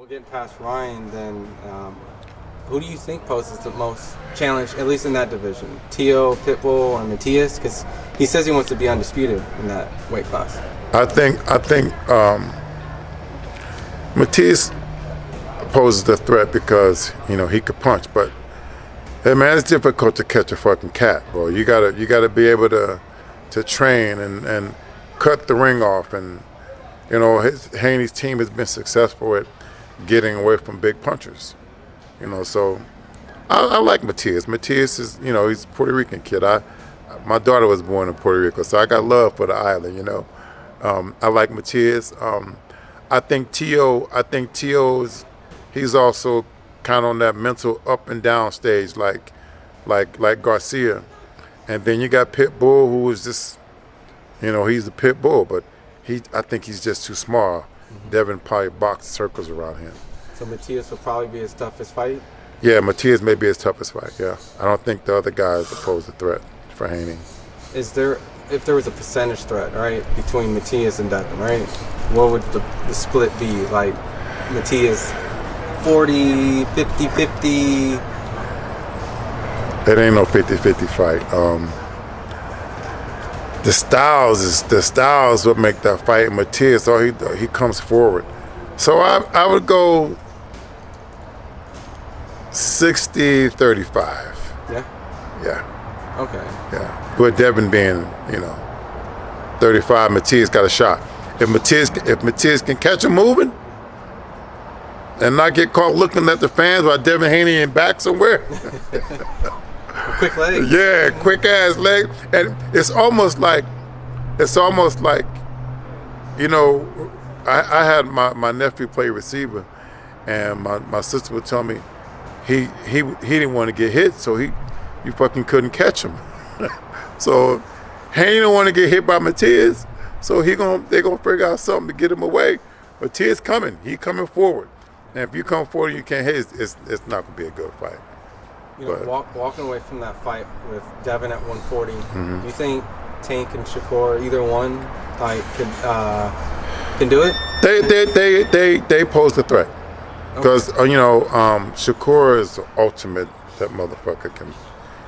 we'll get past Ryan, then who do you think poses the most challenge, at least in that division? Tio, Pitbull, or Matias? Because he says he wants to be undisputed in that weight class. I think Matias poses the threat because he could punch, but hey man, it's difficult to catch a fucking cat, bro. You gotta be able to train and cut the ring off, and Haney's team has been successful at getting away from big punchers. So I like Matias. Matias is he's a Puerto Rican kid. My daughter was born in Puerto Rico, so I got love for the island. I like Matias. I think Tio's he's also kind of on that mental up and down stage like Garcia. And then you got Pitbull, who is just he's a pit bull, but I think he's just too small. Mm-hmm. Devin probably boxed circles around him. So Matias will probably be his toughest fight? Yeah, Matias may be his toughest fight, yeah. I don't think the other guys pose a threat for Haney. If there was a percentage threat, right, between Matias and Devin, right, what would the split be? Like Matias 40, 50-50? It ain't no 50-50 fight. The styles what make that fight. Matias, he comes forward. So I would go 60-35. Yeah? Yeah. Okay. Yeah. With Devin being, 35, Matias got a shot. If Matias can catch him moving and not get caught looking at the fans while Devin Haney in back somewhere. Quick leg. Yeah, quick ass leg. And it's almost like I had my nephew play receiver, and my sister would tell me he didn't want to get hit, so you fucking couldn't catch him. So Haney don't want to get hit by Matias, so they're gonna figure out something to get him away. Matias coming, he coming forward, and if you come forward and you can't hit, it's not gonna be a good fight. Walking away from that fight with Devin at 140, do you think Tank and Shakur, either one, can do it? They pose the threat because Shakur is the ultimate. That motherfucker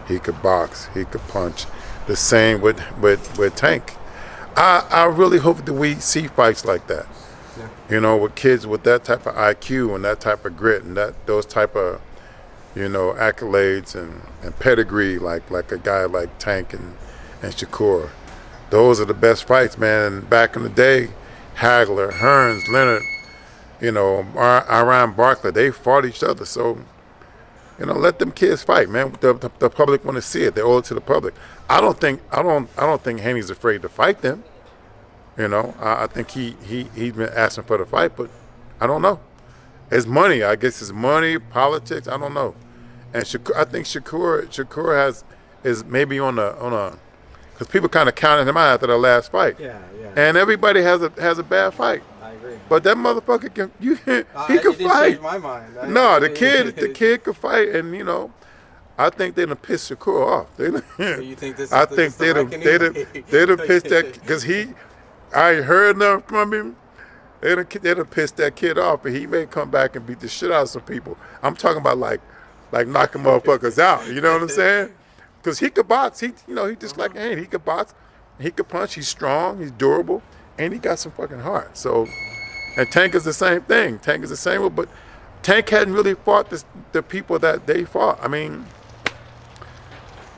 he could box, he could punch. The same with Tank. I really hope that we see fights like that. Yeah. With kids with that type of IQ and that type of grit and those type of accolades and pedigree, like a guy like Tank and Shakur. Those are the best fights, man. And back in the day, Hagler, Hearns, Leonard, Iran Barkley, they fought each other. So, let them kids fight, man. The public want to see it. They owe it to the public. I don't think Haney's afraid to fight them. I think he's been asking for the fight, but I don't know. It's money. I guess it's money, politics. I don't know. And I think Shakur is maybe on a because people kind of counted him out after the last fight. Yeah. And everybody has a bad fight. I agree. But that motherfucker he can didn't fight. Change my mind. No, the kid could fight, and I think they'd have pissed Shakur off. So you think this? I think they'd have pissed that because I heard enough from him. They'd have pissed that kid off, and he may come back and beat the shit out of some people. I'm talking about like knocking motherfuckers out. You know what I'm saying? Because he could box. He just like Haney. He could box. He could punch. He's strong. He's durable, and he got some fucking heart. So, and Tank is the same thing. Tank is the same way, but Tank hadn't really fought the people that they fought. I mean,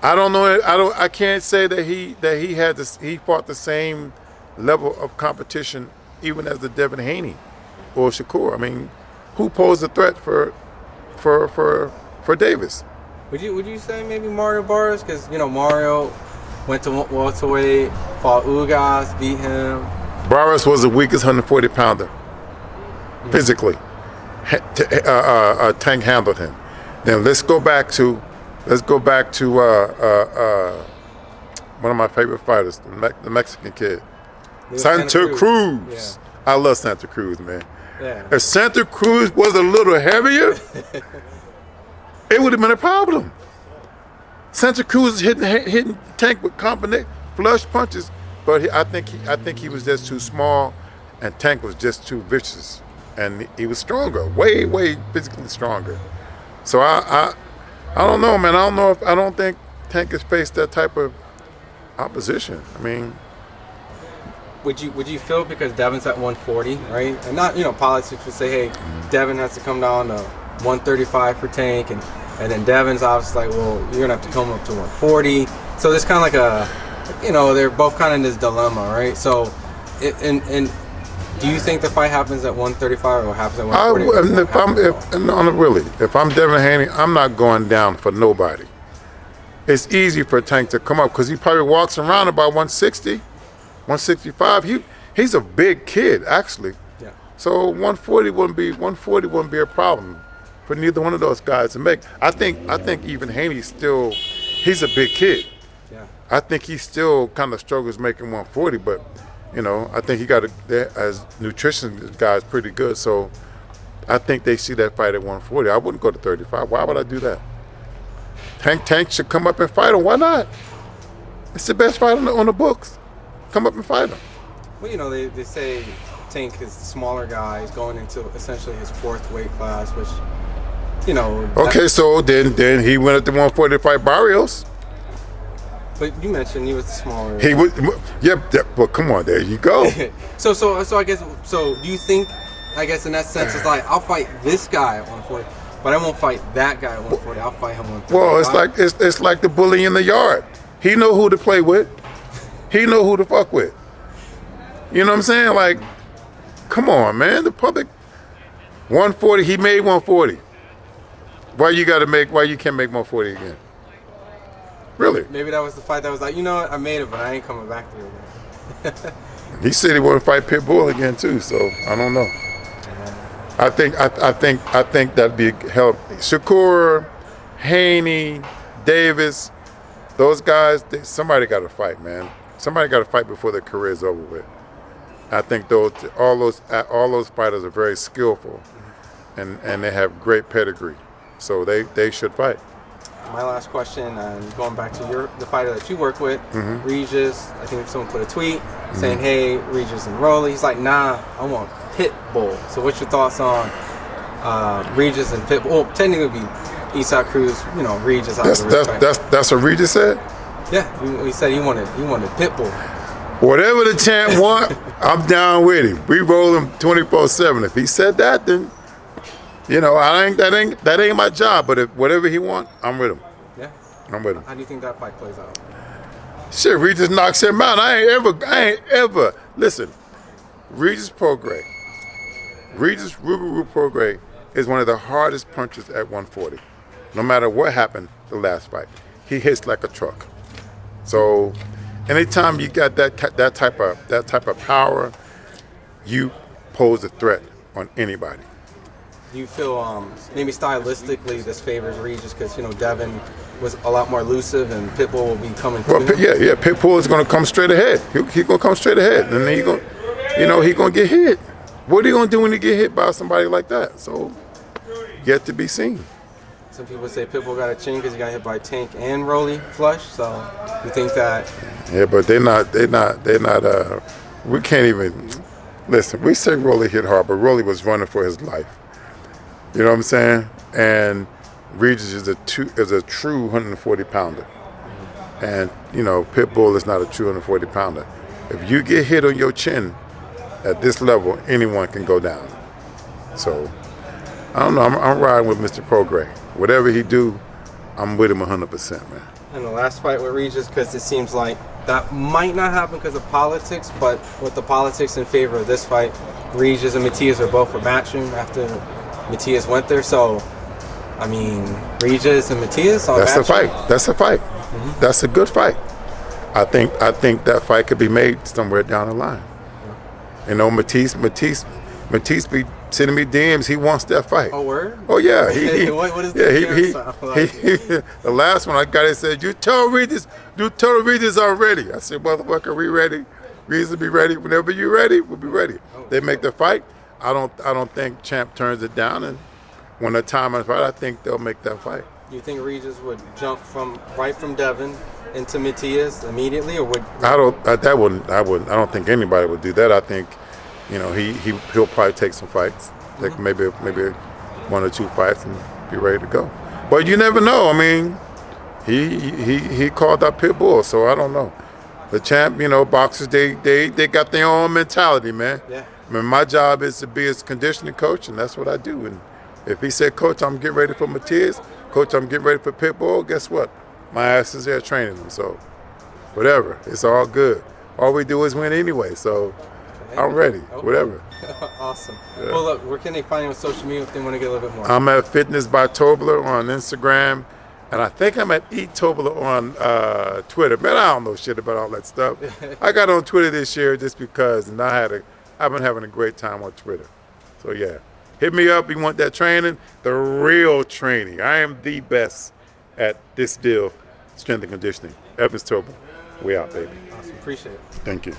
I don't know. I can't say that he fought the same level of competition even as the Devin Haney or Shakur. I mean, who posed a threat for Davis? Would you say maybe Mario Barrios? Because Mario went to welterweight, fought Ugas, beat him. Barrios was the weakest 140-pounder physically. Tank handled him. Then let's go back to one of my favorite fighters, the Mexican kid. Santa Cruz. Yeah. I love Santa Cruz, man. Yeah. If Santa Cruz was a little heavier, it would have been a problem. Santa Cruz is hitting Tank with flush punches, but I think he was just too small, and Tank was just too vicious. and he was stronger, way physically stronger. So I don't know, man. I don't think Tank has faced that type of opposition. I mean, would you feel because Devin's at 140, right? And not, politics would say, hey, Devin has to come down to 135 for Tank, and then Devin's obviously like, well, you're gonna have to come up to 140. So there's kind of like they're both kind of in this dilemma, right? So, and do you think the fight happens at 135 or happens at 140? If I'm Devin Haney, I'm not going down for nobody. It's easy for Tank to come up because he probably walks around about 160, 165. He's a big kid, actually. Yeah. So 140 wouldn't be a problem for neither one of those guys to make. I think even Haney's still, he's a big kid. Yeah. I think he still kind of struggles making 140, but I think he got as nutrition guy is pretty good. So I think they see that fight at 140. I wouldn't go to 35. Why would I do that? Tank should come up and fight him. Why not? It's the best fight on the books. Come up and fight him. Well, they say Tank is the smaller guy. He's going into essentially his 4th weight class, which, Okay, so then he went up to 140 to fight Barrios. But you mentioned he was the smaller. He was, but come on, there you go. So I guess, do you think, I guess in that sense, it's like, I'll fight this guy at 140, but I won't fight that guy at 140. I'll fight him at 135. Well, it's like the bully in the yard. He know who to play with. He know who to fuck with. You know what I'm saying? Like, come on, man. The public, 140. He made 140. Why you can't make 140 again? Really? Maybe that was the fight that was like, you know what, I made it, but I ain't coming back to it again. He said he wanted to fight Pitbull again too, so I don't know. I think that'd be help. Shakur, Haney, Davis, those guys. Somebody got to fight, man. Somebody got to fight before their career is over with. I think all those fighters are very skillful, and they have great pedigree, so they should fight. My last question, going back to the fighter that you work with, Regis. I think someone put a tweet saying, "Hey, Regis and Rolly." He's like, "Nah, I want Pitbull." So, what's your thoughts on Regis and Pitbull? Well, technically, it would be Eastside Cruz. Regis. That's what Regis said. Yeah, he said he wanted Pitbull. Whatever the champ want, I'm down with him. We roll him 24/7. If he said that, then. That ain't my job. But if whatever he want, I'm with him. Yeah, I'm with him. How do you think that fight plays out? Shit, Regis knocks him out. I ain't ever. Listen, Regis Prograis is one of the hardest punchers at 140. No matter what happened the last fight, he hits like a truck. So, anytime you got that type of power, you pose a threat on anybody. Do you feel maybe stylistically this favors Regis because Devin was a lot more elusive and Pitbull will be coming through? Well, yeah. Pitbull is going to come straight ahead. He's going to come straight ahead, and then he's going to get hit. What are you going to do when you get hit by somebody like that? So, yet to be seen. Some people say Pitbull got a chin because he got hit by Tank and Rolly flush. So, you think that? Yeah, but they're not. We can't even listen. We say Rolly hit hard, but Rolly was running for his life. You know what I'm saying? And Regis is a true 140 pounder. And Pitbull is not a true 140 pounder. If you get hit on your chin at this level, anyone can go down. So I don't know. I'm riding with Mr. Prograis. Whatever he do, I'm with him 100%, man. And the last fight with Regis, because it seems like that might not happen because of politics, but with the politics in favor of this fight, Regis and Matias are both for matching after Matias went there. So, I mean, Regis and Matias on That's a fight. Mm-hmm. That's a good fight. I think that fight could be made somewhere down the line. Yeah. Matias be sending me DMs. He wants that fight. Oh, word? Oh yeah. What is the the last one I got, he said, "You told Regis already." I said, "Motherfucker, we ready. Regis will be ready. Whenever you're ready, we'll be ready." They make the fight. I don't think Champ turns it down, and when the time is right, I think they'll make that fight. Do you think Regis would jump from Devin into Matias immediately, or would? I don't think anybody would do that. I think, he'll probably take some fights. take maybe 1 or 2 fights and be ready to go. But you never know. I mean, he called out Pit Bull, so I don't know. The champ, you know, boxers, they got their own mentality, man. Yeah. I mean, my job is to be his conditioning coach, and that's what I do. And if he said, Coach, I'm getting ready for Matias, Coach, I'm getting ready for Pit Bull, guess what? My ass is there training them. So whatever, it's all good. All we do is win anyway, so I'm ready, whatever. Awesome. Yeah. Well, look, where can they find you on social media if they want to get a little bit more? I'm at Fitness by Tobler on Instagram, and I think I'm at Eat Tobler on Twitter. Man, I don't know shit about all that stuff. I got on Twitter this year just because, and I've been having a great time on Twitter. So yeah, hit me up. You want that training? The real training. I am the best at this deal, strength and conditioning. Evans Tobler. We out, baby. Awesome. Appreciate it. Thank you.